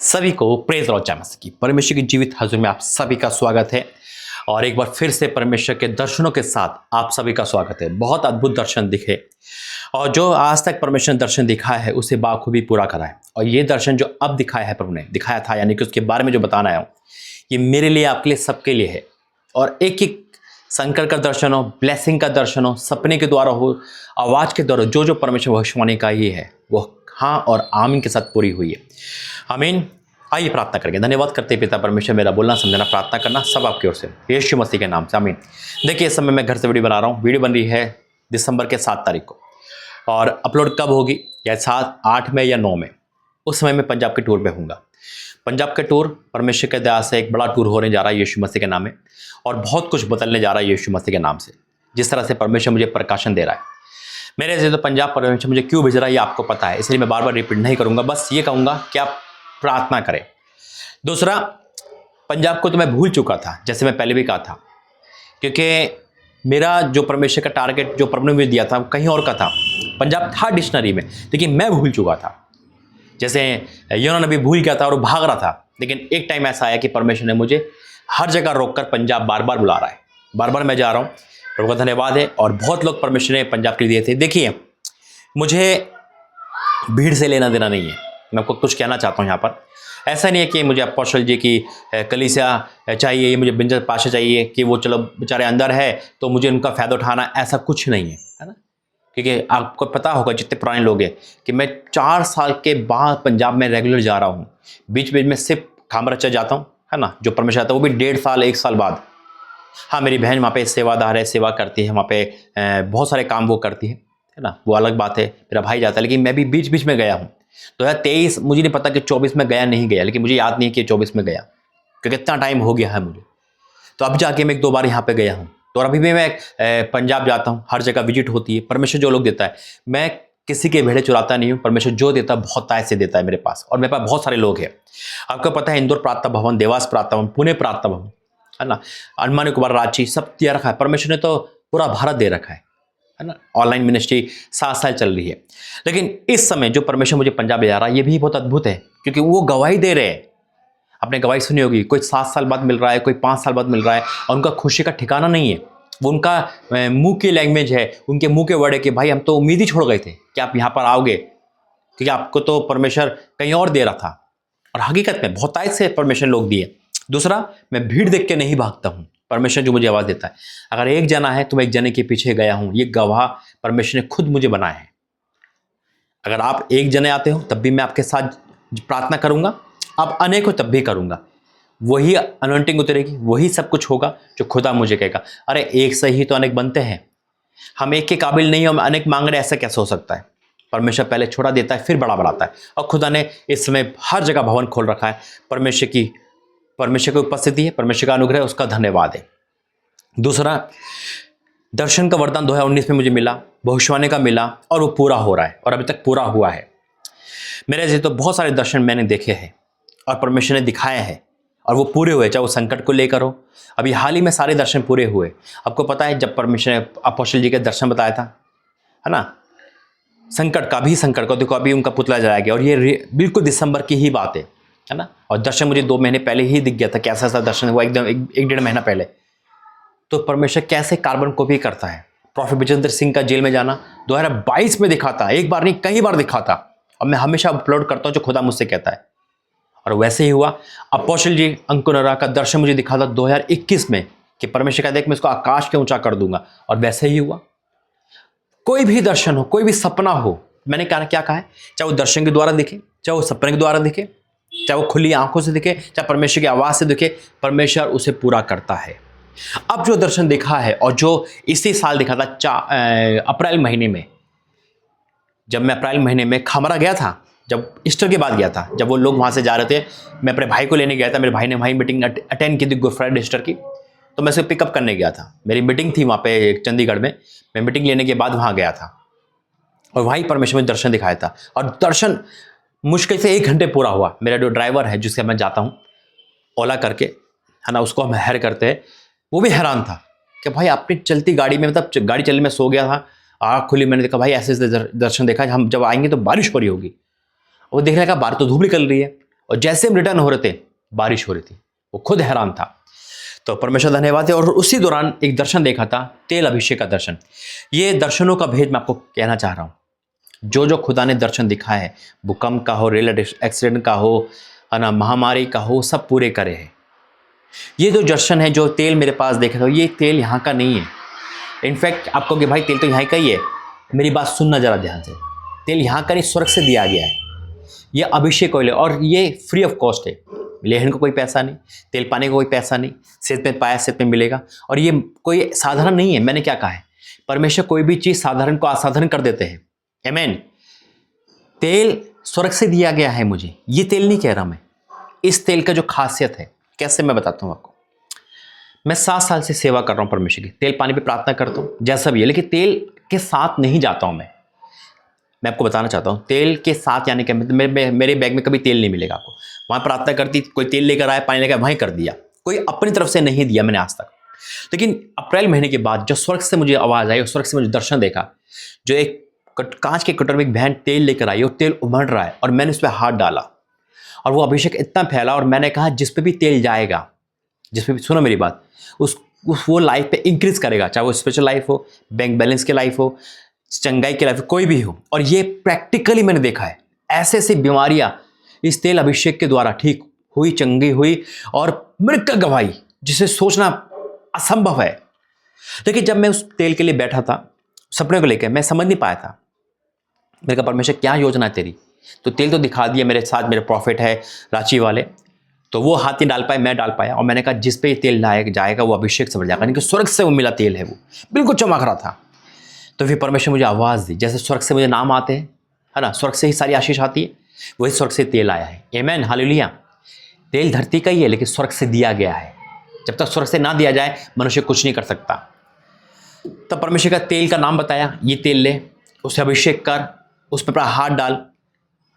सभी को praise Lord जय मसीह की परमेश्वर की जीवित हजूर में आप सभी का स्वागत है। और एक बार फिर से परमेश्वर के दर्शनों के साथ आप सभी का स्वागत है। बहुत अद्भुत दर्शन दिखे और जो आज तक परमेश्वर ने दर्शन दिखाया है उसे बाखूबी पूरा करा है। और ये दर्शन जो अब दिखाया है प्रभु ने दिखाया था, यानी कि उसके बारे में जो बताना आया हूँ, ये मेरे लिए, आपके लिए, सबके लिए है। और एक एक संकट का दर्शन हो, ब्लेसिंग का दर्शन हो, सपने के द्वारा हो, आवाज़ के द्वारा, जो जो परमेश्वर भविष्यवाणी का ये है वो हाँ और आमीन के साथ पूरी हुई है। आमीन। आइए प्रार्थना करेंगे। धन्यवाद करते पिता परमेश्वर, मेरा बोलना समझना प्रार्थना करना सब आपकी ओर से, यीशु मसीह के नाम से आमीन। देखिए इस समय मैं घर से वीडियो बना रहा हूँ। वीडियो बन रही है दिसंबर के 7 तारीख को और अपलोड कब होगी, या 7, 8 में या 9 में, उस समय मैं पंजाब के टूर पे हूँगा। पंजाब के टूर परमेश्वर के दया से एक बड़ा टूर होने जा रहा है यीशु मसीह के नाम में, और बहुत कुछ बदलने जा रहा है यीशु मसीह के नाम से। जिस तरह से परमेश्वर मुझे प्रकाशन दे रहा है मेरे से, तो पंजाब परमेश्वर मुझे क्यों भेज रहा है ये आपको पता है, इसलिए मैं बार बार रिपीट नहीं करूँगा। बस ये कहूँगा कि आप प्रार्थना करें। दूसरा, पंजाब को तो मैं भूल चुका था, जैसे मैं पहले भी कहा था, क्योंकि मेरा जो परमेश्वर का टारगेट जो प्रभु ने मुझे दिया था कहीं और का था। पंजाब था डिक्शनरी में, लेकिन मैं भूल चुका था। जैसे योना नबी भूल गया था और वो भाग रहा था, लेकिन एक टाइम ऐसा आया कि परमेश्वर ने मुझे हर जगह रोककर पंजाब बार बार बुला रहा है। बार बार मैं जा रहा हूँ। प्रभु का धन्यवाद है। और बहुत लोग परमेश्वर ने पंजाब के लिए दिए थे। देखिए, मुझे भीड़ से लेना देना नहीं है। मैं आपको कुछ कहना चाहता हूँ यहाँ पर। ऐसा नहीं है कि मुझे अपोस्टल जी की कलीसिया चाहिए, मुझे बिंजर पाशा चाहिए कि वो चलो बेचारे अंदर है तो मुझे उनका फ़ायदा उठाना, ऐसा कुछ नहीं है ना। क्योंकि आपको पता होगा जितने पुराने लोग हैं कि मैं 4 साल के बाद पंजाब में रेगुलर जा रहा हूँ। बीच बीच में सिर्फ खामरचा जाता हूँ, है ना, जो परमेश्वर आता है वो भी 1.5 साल 1 साल बाद। हाँ, मेरी बहन वहाँ पे सेवादार है, सेवा करती है वहाँ पे, बहुत सारे काम वो करती है ना, वो अलग बात है। मेरा भाई जाता है, लेकिन मैं भी बीच बीच में गया हूँ। 2023 मुझे नहीं पता कि 24 में गया नहीं गया, लेकिन मुझे याद नहीं है कि 24 में गया, क्योंकि इतना टाइम हो गया है मुझे। तो अब जाके मैं 1-2 बार यहाँ पे गया हूँ। तो अभी भी मैं पंजाब जाता हूँ, हर जगह विजिट होती है। परमेश्वर जो लोग देता है, मैं किसी के भेड़े चुराता नहीं हूँ। परमेश्वर जो देता है बहुत ताय से देता है मेरे पास, और मेरे पास बहुत सारे लोग हैं। आपको पता है, इंदौर प्रार्थना भवन, देवास प्रार्थना भवन, पुणे प्रार्थना भवन, है ना, अंडमान निकोबार, रांची, सब दिया रखा है। परमेश्वर ने तो पूरा भारत दे रखा है ना। ऑनलाइन मिनिस्ट्री 7 साल चल रही है। लेकिन इस समय जो परमेश्वर मुझे पंजाब ले जा रहा है, ये भी बहुत अद्भुत है, क्योंकि वो गवाही दे रहे हैं। आपने गवाही सुनी होगी, कोई 7 साल बाद मिल रहा है, कोई 5 साल बाद मिल रहा है, और उनका खुशी का ठिकाना नहीं है। वो उनका मुंह की लैंग्वेज है, उनके मुंह के वर्ड है कि भाई हम तो उम्मीद ही छोड़ गए थे कि आप यहाँ पर आओगे, क्योंकि आपको तो परमेश्वर कहीं और दे रहा था। और हकीकत में बहुत तायद से परमेश्वर लोग दिए। दूसरा, मैं भीड़ देख के नहीं भागता हूँ। परमेश्वर जो मुझे आवाज़ देता है, अगर एक जना है तो मैं एक जने के पीछे गया हूँ, ये गवाह परमेश्वर ने खुद मुझे बनाया है। अगर आप एक जने आते हो तब भी मैं आपके साथ प्रार्थना करूँगा, आप अनेक हो तब भी करूँगा। वही अनॉइंटिंग उतरेगी, वही सब कुछ होगा जो खुदा मुझे कहेगा। अरे एक से ही तो अनेक बनते हैं। हम एक के काबिल नहीं, हम अनेक मांग रहे, ऐसा कैसे हो सकता है। परमेश्वर पहले छोटा देता है, फिर बड़ा बढ़ाता है। और खुदा ने इस समय हर जगह भवन खोल रखा है। परमेश्वर की उपस्थिति है, परमेश्वर का अनुग्रह है, उसका धन्यवाद है। दूसरा, दर्शन का वरदान 2019 में मुझे मिला, भविष्यवाणी का मिला, और वो पूरा हो रहा है और अभी तक पूरा हुआ है। मेरे जैसे तो बहुत सारे दर्शन मैंने देखे हैं और परमेश्वर ने दिखाया है, और वो पूरे हुए, चाहे वो संकट को लेकर हो। अभी हाल ही में सारे दर्शन पूरे हुए। आपको पता है, जब परमेश्वर ने अपोस्टल जी के दर्शन बताया था, है ना, संकट को देखो, अभी उनका पुतला जलाया गया, और ये बिल्कुल दिसंबर की ही बात है ना। और दर्शन मुझे 2 महीने पहले ही दिख गया था, कैसा सा दर्शन हुआ, एकदम 1-1.5 महीना पहले। तो परमेश्वर कैसे कार्बन कॉपी करता है। प्रोफेट विजेंद्र सिंह का जेल में जाना 2022 में दिखा था, एक बार नहीं कई बार दिखा था, और मैं हमेशा अपलोड करता हूँ जो खुदा मुझसे कहता है। और वैसे ही हुआ। अपोस्टल जी अंकुरा का दर्शन मुझे दिखा था 2021 में, कि परमेश्वर का देख मैं इसको आकाश के ऊंचा कर दूंगा, और वैसे ही हुआ। कोई भी दर्शन हो, कोई भी सपना हो, मैंने क्या कहा है, चाहे वो दर्शन के द्वारा दिखे, चाहे वो सपने के द्वारा दिखे, चाहे वो खुली आंखों से दिखे, चाहे परमेश्वर की आवाज़ से दिखे, परमेश्वर उसे पूरा करता है। अब जो दर्शन दिखा है, और जो इसी साल दिखा था अप्रैल महीने में, जब मैं अप्रैल महीने में खामरा गया था, जब ईस्टर के बाद गया था, जब वो लोग वहाँ से जा रहे थे, मैं अपने भाई को लेने गया था। मेरे भाई ने वहीं मीटिंग अटेंड की थी, गुड फ्राइडे ईस्टर की, तो मैं उसे पिकअप करने गया था। मेरी मीटिंग थी वहाँ पे चंडीगढ़ में, मैं मीटिंग लेने के बाद वहाँ गया था, और वहीं परमेश्वर में दर्शन दिखाया था। और दर्शन मुश्किल से 1 घंटे पूरा हुआ। मेरा जो ड्राइवर है, जिससे मैं जाता हूँ ओला करके, है ना, उसको हम हायर करते हैं, वो भी हैरान था कि भाई अपनी चलती गाड़ी में, मतलब गाड़ी चलने में सो गया था, आँख खुली, मैंने देखा भाई ऐसे दर्शन देखा, हम जब आएंगे तो बारिश हो रही होगी। वो देखने का बाहर तो धूप निकल रही है, और जैसे हम रिटर्न हो रहे थे बारिश हो रही थी, वो खुद हैरान था। तो परमेश्वर धन्यवाद है। और उसी दौरान एक दर्शन देखा था, तेल अभिषेक का दर्शन। ये दर्शनों का भेद मैं आपको कहना चाह रहा हूँ। जो जो खुदा ने दर्शन दिखाए है, भूकंप का हो, रेल एक्सीडेंट का हो, है ना, महामारी का हो, सब पूरे करे हैं। ये जो दर्शन है, जो तेल मेरे पास देखा था, ये तेल यहाँ का नहीं है। इनफैक्ट आप कहोगे भाई तेल तो यहाँ का ही है। मेरी बात सुनना जरा ध्यान से। तेल यहाँ का नहीं, स्वर्ग से दिया गया है। ये अभिषेक ऑयल है और ये फ्री ऑफ कॉस्ट है। लेहन को कोई पैसा नहीं, तेल पाने को कोई पैसा नहीं, सेहत में पाया सेहत में मिलेगा। और ये कोई साधारण नहीं है। मैंने क्या कहा है, परमेश्वर कोई भी चीज़ साधारण को असाधारण कर देते हैं। आमीन। तेल स्वर्ग से दिया गया है मुझे, ये तेल नहीं कह रहा मैं। इस तेल का जो खासियत है, कैसे मैं बताता हूँ आपको। मैं 7 साल से सेवा कर रहा हूँ परमेश्वर की, तेल पानी पे प्रार्थना करता हूँ जैसा भी है, लेकिन तेल के साथ नहीं जाता हूँ मैं आपको बताना चाहता हूँ। तेल के साथ यानी कि मेरे बैग में कभी तेल नहीं मिलेगा आपको। वहाँ प्रार्थना करती, कोई तेल लेकर आया, पानी लेकर वहीं कर दिया, कोई अपनी तरफ से नहीं दिया मैंने आज तक। लेकिन अप्रैल महीने के बाद जो स्वर्ग से मुझे आवाज़ आई और स्वर्ग से मुझे दर्शन देखा, जो एक कांच के कटोरे में एक बहन तेल लेकर आई और तेल उमड़ रहा है और मैंने उस पर हाथ डाला और वो अभिषेक इतना फैला और मैंने कहा जिस पे भी तेल जाएगा, जिस पे भी, सुनो मेरी बात, वो लाइफ पे इंक्रीज करेगा, चाहे वो स्पिरिचुअल लाइफ हो, बैंक बैलेंस की लाइफ हो, चंगाई की लाइफ, कोई भी हो। और ये प्रैक्टिकली मैंने देखा है, ऐसे ऐसी बीमारियां इस तेल अभिषेक के द्वारा ठीक हुई, चंगी हुई और मृत्यु गवाही, जिसे सोचना असंभव है। लेकिन जब मैं उस तेल के लिए बैठा था, सपने को लेकर, मैं समझ नहीं पाया था। मेरे कहा परमेश्वर क्या योजना है तेरी? तो तेल तो दिखा दिया, मेरे साथ मेरे प्रॉफिट है रांची वाले, तो वो हाथ नहीं डाल पाए, मैं डाल पाया। और मैंने कहा जिस पे ये तेल जाएगा वो अभिषेक से बढ़ जाएगा, यानी कि स्वर्ग से वो मिला तेल है, वो बिल्कुल चमक रहा था। तो फिर परमेश्वर मुझे आवाज़ दी, जैसे स्वर्ग से मुझे नाम आते हैं, है ना, स्वर्ग से ही सारी आशीष आती है, वही स्वर्ग से तेल आया है। आमीन, हालेलुया। तेल धरती का ही है, लेकिन स्वर्ग से दिया गया है। जब तक स्वर्ग से ना दिया जाए मनुष्य कुछ नहीं कर सकता। तब परमेश्वर का तेल का नाम बताया, ये तेल ले, उसे अभिषेक कर, उस पर अपना हाथ डाल,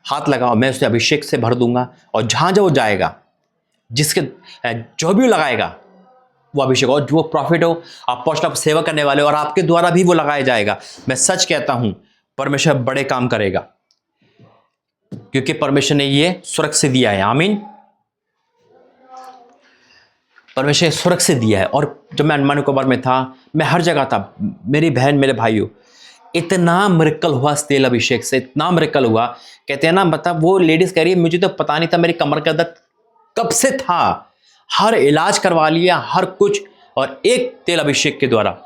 हाथ लगाओ, मैं उसे अभिषेक से भर दूंगा और जहाँ जहाँ वो जाएगा, जिसके जो भी लगाएगा वो अभिषेक, और जो प्रॉफिट हो, आप पोस्ट सेवा करने वाले और आपके द्वारा भी वो लगाया जाएगा। मैं सच कहता हूं, परमेश्वर बड़े काम करेगा, क्योंकि परमेश्वर ने ये स्वर्ग से दिया है। आमीन। परमेश्वर स्वर्ग से दिया है। और जब मैं अंडमान निकोबार में था, मैं हर जगह था, मेरी बहन मेरे भाइयों, इतना मिरेकल हुआ इस तेल अभिषेक से, इतना मिरेकल हुआ। कहते हैं ना, मतलब वो लेडीज कह रही है मुझे तो पता नहीं था मेरी कमर का दर्द कब से था, हर इलाज करवा लिया, हर कुछ, और एक तेल अभिषेक के द्वारा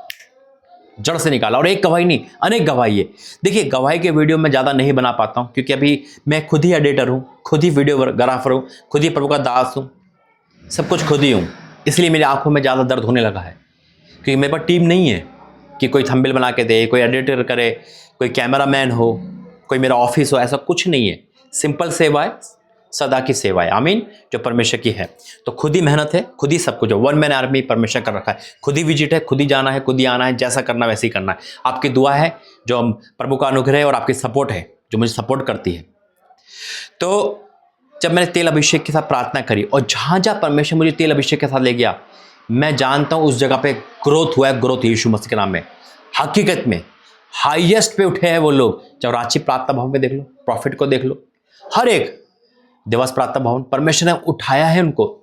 जड़ से निकाला। और एक गवाही नहीं, अनेक गवाही है। देखिए, गवाही के वीडियो मैं ज़्यादा नहीं बना पाता हूँ, क्योंकि अभी मैं खुद ही एडिटर हूँ, खुद ही वीडियोग्राफर हूँ, खुद ही प्रभु का दास हूँ, सब कुछ खुद ही हूँ। इसलिए मेरी आंखों में ज़्यादा दर्द होने लगा है, क्योंकि मेरे पास टीम नहीं है कि कोई थंबनेल बना के दे, कोई एडिटर करे, कोई कैमरामैन हो, कोई मेरा ऑफिस हो, ऐसा कुछ नहीं है। सिंपल सेवा है, सदा की सेवा है। आमीन, जो परमेश्वर की है। तो खुद ही मेहनत है, खुद ही सब कुछ है। 1 मैन आर्मी परमेश्वर कर रखा है, खुद ही विजिट है, खुद ही जाना है, खुद ही आना है, जैसा करना वैसे ही करना है। आपकी दुआ है, जो प्रभु का अनुग्रह है, और आपकी सपोर्ट है जो मुझे सपोर्ट करती है। तो जब मैंने तेल अभिषेक के साथ प्रार्थना करी और जहाँ जहाँ परमेश्वर मुझे तेल अभिषेक के साथ ले गया, मैं जानता हूँ उस जगह पे ग्रोथ हुआ है, ग्रोथ यीशु मसीह के नाम में। हकीकत में हाईएस्ट पे उठे हैं वो लोग। जब रांची प्रार्थना भवन में देख लो, प्रॉफिट को देख लो, हर एक देवास प्रार्थना भवन, परमेश्वर ने उठाया है उनको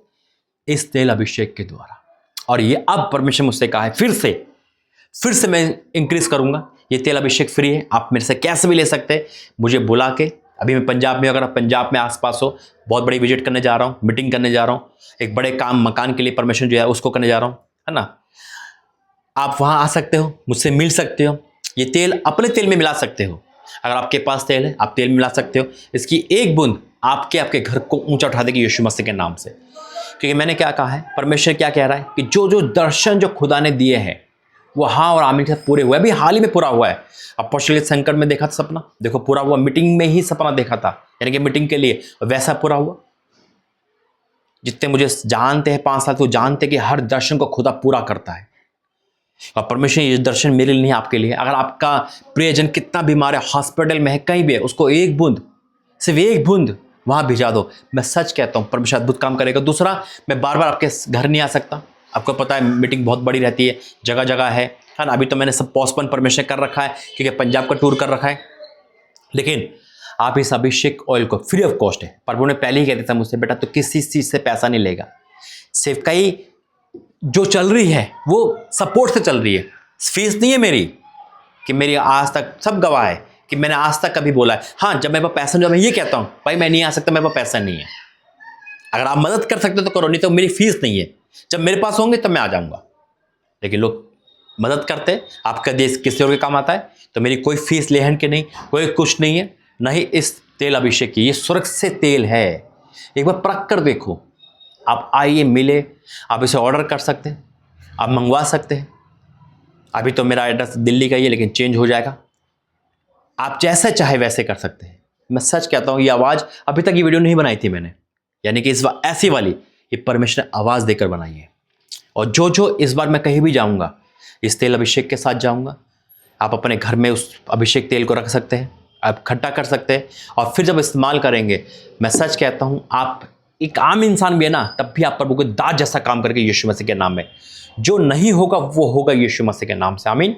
इस तेल अभिषेक के द्वारा। और ये अब परमेश्वर मुझसे कहा है फिर से मैं इंक्रीज करूंगा। ये तेल अभिषेक फ्री है, आप मेरे से कैसे भी ले सकते हैं, मुझे बुला के। अभी मैं पंजाब में, अगर आप पंजाब में आसपास हो, बहुत बड़ी विजिट करने जा रहा हूँ, मीटिंग करने जा रहा हूँ, एक बड़े काम मकान के लिए परमिशन जो है उसको करने जा रहा हूँ, है ना। आप वहाँ आ सकते हो, मुझसे मिल सकते हो, ये तेल अपने तेल में मिला सकते हो। अगर आपके पास तेल है, आप तेल मिला सकते हो। इसकी एक बूंद आपके घर को ऊंचा उठा देगी यीशु मसीह के नाम से। क्योंकि मैंने क्या कहा है, परमेश्वर क्या कह रहा है कि जो जो दर्शन जो खुदा ने दिए हैं वो हाँ और आमीन के साथ पूरे हुए। अभी हाल ही में पूरा हुआ है। अपोस्टलिक संकट में देखा था सपना, देखो पूरा हुआ। मीटिंग में ही सपना देखा था, यानी कि मीटिंग के लिए, वैसा पूरा हुआ। जितने मुझे जानते हैं 5 साल, तो जानते कि हर दर्शन को खुदा पूरा करता है। और परमेश्वर ये दर्शन मेरे लिए नहीं, आपके लिए। अगर आपका प्रियजन कितना बीमार है, हॉस्पिटल में है, कहीं भी है, उसको एक बूंद, सिर्फ एक बूंद वहां भिजा दो। मैं सच कहता हूं, परमेश्वर अद्भुत काम करेगा। दूसरा, मैं बार बार आपके घर नहीं आ सकता, आपको पता है मीटिंग बहुत बड़ी रहती है, जगह जगह है ना। अभी तो मैंने सब पोस्टपोन परमेश्वर कर रखा है, क्योंकि पंजाब का टूर कर रखा है। लेकिन आप इस अभिषेक ऑयल को फ्री ऑफ कॉस्ट है, प्रभु ने पहले ही कह दिया था मुझसे, बेटा तो किसी चीज़ से पैसा नहीं लेगा, सिर्फ कई जो चल रही है वो सपोर्ट से चल रही है, फीस नहीं है मेरी, कि मेरी आज तक सब गवाह है कि मैंने आज तक कभी बोला है। हाँ, जब मेरे पास पैसा, जब मैं ये कहता हूँ भाई मैं नहीं आ सकता, मेरे पास पैसा नहीं है, अगर आप मदद कर सकते हो तो करो, नहीं तो मेरी फीस नहीं है, जब मेरे पास होंगे तब मैं आ जाऊँगा। लेकिन लोग मदद करते, आपका देश किसी और के काम आता है, तो मेरी कोई फीस लेहन के नहीं, कोई कुछ नहीं है, नहीं इस तेल अभिषेक की, ये स्वर्ग से तेल है, एक बार परख कर देखो। आप आइए, मिले, आप इसे ऑर्डर कर सकते हैं, आप मंगवा सकते हैं। अभी तो मेरा एड्रेस दिल्ली का ही है, लेकिन चेंज हो जाएगा, आप जैसे चाहे वैसे कर सकते हैं। मैं सच कहता हूँ, ये आवाज़ अभी तक ये वीडियो नहीं बनाई थी मैंने, यानी कि इस बार ऐसी वाली ये परमेश्वर ने आवाज़ देकर बनाई है। और जो इस बार मैं कहीं भी जाऊँगा इस तेल अभिषेक के साथ जाऊँगा। आप अपने घर में उस अभिषेक तेल को रख सकते हैं, आप इकट्ठा कर सकते हैं, और फिर जब इस्तेमाल करेंगे, मैं सच कहता हूँ, आप एक आम इंसान भी है ना, तब भी आप प्रभु को दाद जैसा काम करके यीशु मसीह के नाम में, जो नहीं होगा वो होगा यीशु मसीह के नाम से, आमीन।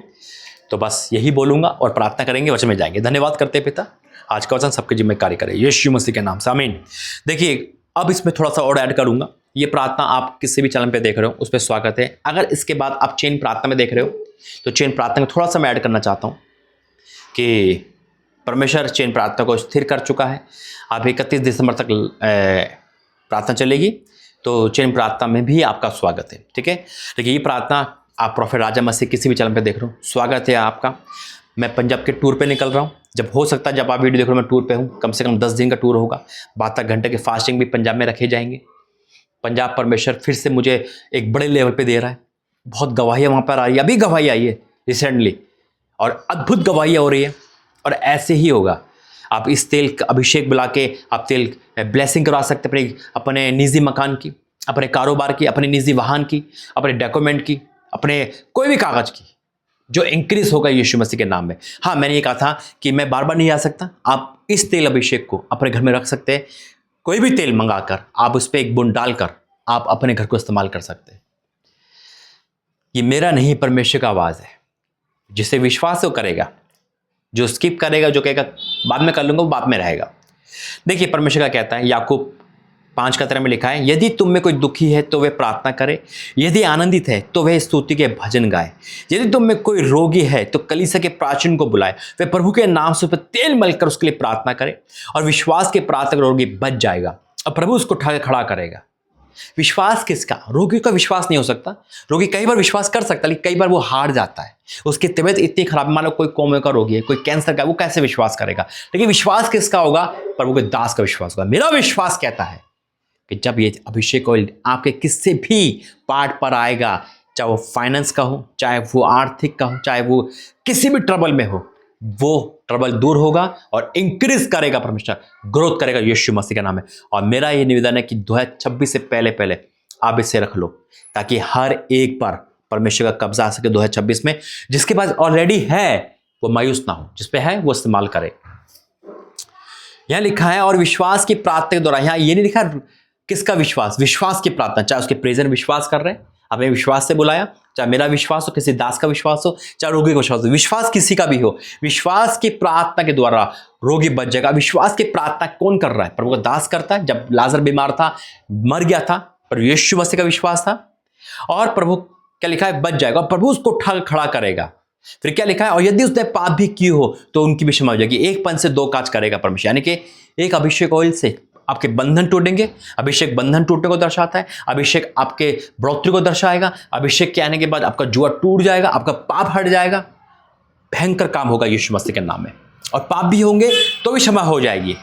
तो बस यही बोलूँगा और प्रार्थना करेंगे, वचन में जाएंगे। धन्यवाद करते हैं पिता, आज का वचन सबके जिम्मे कार्य करे यीशु मसीह के नाम से, आमीन। देखिए, अब इसमें थोड़ा सा और ऐड करूँगा। ये प्रार्थना आप किसी भी चैनल पे देख रहे हो उस पर स्वागत है। अगर इसके बाद आप चेन प्रार्थना में देख रहे हो तो चेन प्रार्थना में थोड़ा सा मैं ऐड करना चाहता हूँ कि परमेश्वर चेन प्रार्थना को स्थिर कर चुका है। अब 31 दिसंबर तक प्रार्थना चलेगी, तो चेन प्रार्थना में भी आपका स्वागत है, ठीक है। देखिए, ये प्रार्थना आप प्रोफेट राजा मसीह किसी भी चैनल पे देख रहे हो, स्वागत है आपका। मैं पंजाब के टूर पे निकल रहा हूँ, जब हो सकता है जब आप वीडियो देख रहे हो मैं टूर पे हूँ, कम से कम 10 दिन का टूर होगा। 72 घंटे के फास्टिंग भी पंजाब में रखे जाएंगे। पंजाब परमेश्वर फिर से मुझे एक बड़े लेवल पे दे रहा है, बहुत गवाहियाँ वहाँ पर आ रही है, अभी गवाही आई है रिसेंटली, और अद्भुत गवाहियाँ हो रही है। और ऐसे ही होगा, आप इस तेल का अभिषेक बुला के आप तेल ब्लेसिंग करवा सकते हैं अपने निजी मकान की, अपने कारोबार की, अपने निजी वाहन की, अपने डॉक्यूमेंट की, अपने कोई भी कागज़ की, जो इंक्रीज होगा यीशु मसीह के नाम में। हाँ, मैंने ये कहा था कि मैं बार बार नहीं आ सकता, आप इस तेल अभिषेक को अपने घर में रख सकते हैं। कोई भी तेल मंगाकर आप उस पर एक बूंद डालकर आप अपने घर को इस्तेमाल कर सकते हैं। ये मेरा नहीं, परमेश्वर का आवाज़ है। जिसे विश्वास वो करेगा, जो स्किप करेगा, जो कहेगा बाद में कर लूंगा, वो बाद में रहेगा। देखिए, परमेश्वर का कहता है, याकूब 5:13 में लिखा है, यदि तुम में कोई दुखी है तो वह प्रार्थना करे, यदि आनंदित है तो वह स्तुति के भजन गाए, यदि तुम में कोई रोगी है तो कलीसिया के प्राचीन को बुलाए, वह प्रभु के नाम से उस पर तेल मलकर उसके लिए प्रार्थना करे, और विश्वास के प्रार्थना रोगी बच जाएगा और प्रभु उसको उठा के खड़ा करेगा। विश्वास किसका? रोगी का विश्वास नहीं हो सकता। रोगी कई बार विश्वास कर सकता है, लेकिन कई बार वो हार जाता है, उसकी तबीयत इतनी खराब, मान लो कोई कोमे का रोगी है, कोई कैंसर का, वो कैसे विश्वास करेगा? लेकिन विश्वास किसका होगा? प्रभु के दास का विश्वास होगा। मेरा विश्वास कहता है कि जब ये अभिषेक ऑयल आपके किसी भी पार्ट पर आएगा, चाहे वो फाइनेंस का हो, चाहे वो आर्थिक का हो, चाहे वो किसी भी ट्रबल में हो, वो ट्रबल दूर होगा और इंक्रीज करेगा, परमेश्वर ग्रोथ करेगा यीशु मसीह का नाम है। और मेरा ये निवेदन है कि 2026 से पहले पहले आप इसे रख लो, ताकि हर एक पर परमेश्वर का कब्जा आ सके 2026 में। जिसके पास ऑलरेडी है वो मायूस ना हो, जिस पे है वो इस्तेमाल करे। यहां लिखा है, और विश्वास की प्रार्थना के द्वारा, यहां ये नहीं लिखा किसका विश्वास, विश्वास की प्रार्थना, चाहे उसके प्रेजेंट विश्वास कर रहे हैं, आपने विश्वास से बुलाया, चाहे मेरा विश्वास हो, किसी दास का विश्वास हो, चाहे रोगी का विश्वास हो, विश्वास किसी का भी हो, विश्वास की प्रार्थना के द्वारा रोगी बच जाएगा। विश्वास की प्रार्थना कौन कर रहा है? प्रभु का दास करता है। जब लाजर बीमार था, मर गया था, पर यीशु मसीह का विश्वास था, और प्रभु क्या लिखा है? बच जाएगा, और प्रभु उसको उठा खड़ा करेगा। फिर क्या लिखा है? और यदि उसने पाप भी की हो तो उनकी भी क्षमा हो जाएगी। एक पंच से दो काज करेगा परमेश्वर, यानी कि एक अभिषेक ऑयल से आपके बंधन टूटेंगे। अभिषेक बंधन टूटने को दर्शाता है, अभिषेक आपके बढ़ोतरी को दर्शाएगा। अभिषेक के आने के बाद आपका जुआ टूट जाएगा, आपका पाप हट जाएगा। भयंकर काम होगा यीशु मसीह के नाम में, और पाप भी होंगे तो भी क्षमा हो जाएगी।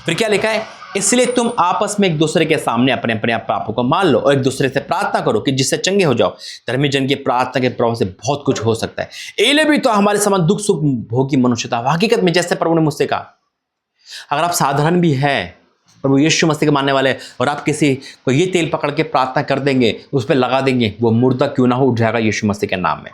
फिर क्या लिखा है? इसलिए तुम आपस में एक दूसरे के सामने अपने अपने पापों को मान लो और एक दूसरे से प्रार्थना करो कि जिससे चंगे हो जाओ। धर्मी जन की प्रार्थना के प्रभाव से बहुत कुछ हो सकता है। एले भी तो हमारे समान दुख सुख भोगी मनुष्य था। हकीकत में जैसे प्रभु ने मुझसे कहा, अगर आप साधारण भी है, प्रभु यीशु मसीह के मानने वाले, और आप किसी को ये तेल पकड़ के प्रार्थना कर देंगे, उस पर लगा देंगे, वो मुर्दा क्यों ना हो उठ जाएगा यीशु मसीह के नाम में।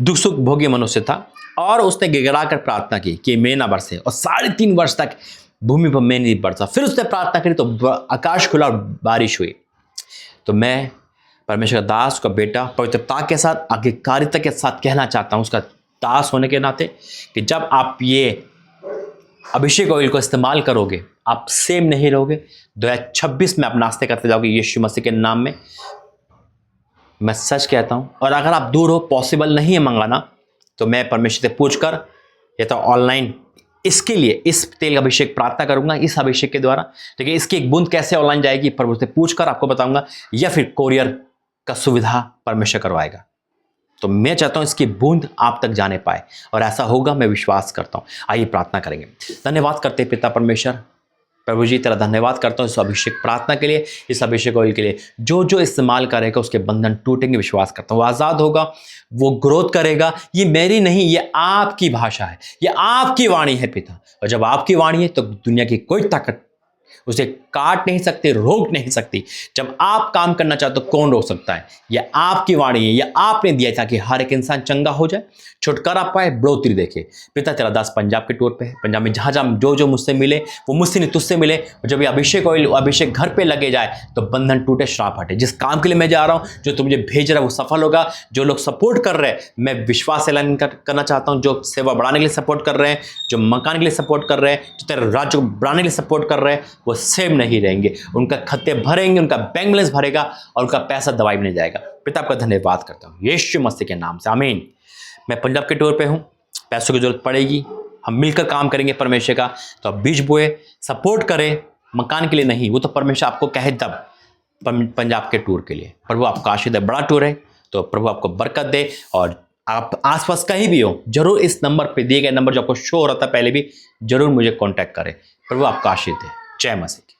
दुख सुख भोगी मनुष्य था, और उसने गिड़गिड़ा कर प्रार्थना की कि मैं ना बरसे, और 3.5 वर्ष तक भूमि पर मैं नहीं बरसा। फिर उसने प्रार्थना करी तो आकाश खुला और बारिश हुई। तो मैं परमेश्वर का दास का बेटा पवित्रता के साथ, आज्ञाकारिता के साथ कहना चाहता हूँ, उसका दास होने के नाते, कि जब आप ये अभिषेक ऑयल को इस्तेमाल करोगे आप सेम नहीं रहोगे। 2026 में आप नाश्ते करते जाओगे यीशु मसीह के नाम में, मैं सच कहता हूं। और अगर आप दूर हो, पॉसिबल नहीं है मंगाना, तो मैं परमेश्वर से पूछकर या तो ऑनलाइन इसके लिए इस तेल का अभिषेक प्रार्थना करूंगा इस अभिषेक के द्वारा, लेकिन इसकी एक बूंद कैसे ऑनलाइन जाएगी प्रभु से पूछकर आपको बताऊंगा, या फिर कोरियर का सुविधा परमेश्वर करवाएगा। तो मैं चाहता हूं इसकी बूंद आप तक जाने पाए, और ऐसा होगा मैं विश्वास करता हूं। आइए प्रार्थना करेंगे। धन्यवाद करते हैं पिता परमेश्वर, प्रभु जी तेरा धन्यवाद करता हूँ इस अभिषेक प्रार्थना के लिए, इस अभिषेक ऑयल के लिए। जो जो इस्तेमाल करेगा उसके बंधन टूटेंगे, विश्वास करता हूँ। वो आज़ाद होगा, वो ग्रोथ करेगा। ये मेरी नहीं, ये आपकी भाषा है, ये आपकी वाणी है पिता। और जब आपकी वाणी है तो दुनिया की कोई ताकत उसे काट नहीं सकती, रोक नहीं सकती। जब आप काम करना चाहते तो कौन रोक सकता है? यह आपकी वाणी है, यह आपने दिया ताकि हर एक इंसान चंगा हो जाए, छुटकारा पाए, बढ़ोतरी देखे। पिता तेरा दास पंजाब के टूर पे है, पंजाब में जहाँ जहाँ जो जो मुझसे मिले वो मुझसे नहीं तुझसे मिले। जब ये अभिषेक ऑयल अभिषेक घर पे लगे जाए तो बंधन टूटे, श्राप हटे। जिस काम के लिए मैं जा रहा हूँ, जो तू मुझे भेज रहा है वो सफल होगा। जो लोग सपोर्ट कर रहे हैं, मैं विश्वास ऐलान करना चाहता हूँ, जो सेवा बढ़ाने के लिए सपोर्ट कर रहे हैं, जो मकान के लिए सपोर्ट कर रहे हैं, जो तेरे राज्य को बढ़ाने के लिए सपोर्ट कर रहे हैं, वो सेम नहीं रहेंगे। उनका खत्ते भरेंगे, उनका बैंक बैलेंस भरेगा और उनका पैसा दवाई में नहीं जाएगा। पिता आपका धन्यवाद करता हूँ यीशु मसीह के नाम से, आमीन। मैं पंजाब के टूर पे हूँ, पैसों की जरूरत पड़ेगी, हम मिलकर काम करेंगे परमेश्वर का। तो आप बीज बोए, सपोर्ट करें, मकान के लिए नहीं, वो तो परमेश्वर आपको कहे तब। पंजाब के टूर के लिए प्रभु आपका आशीर्वाद है, बड़ा टूर है, तो प्रभु आपको बरकत दे। और आप आसपास कहीं भी हो, जरूर इस नंबर पे दिए गए नंबर जो आपको शो हो रहा था पहले भी, जरूर मुझे कांटेक्ट करें। प्रभु आपका आशीर्वाद है। जय मसीह।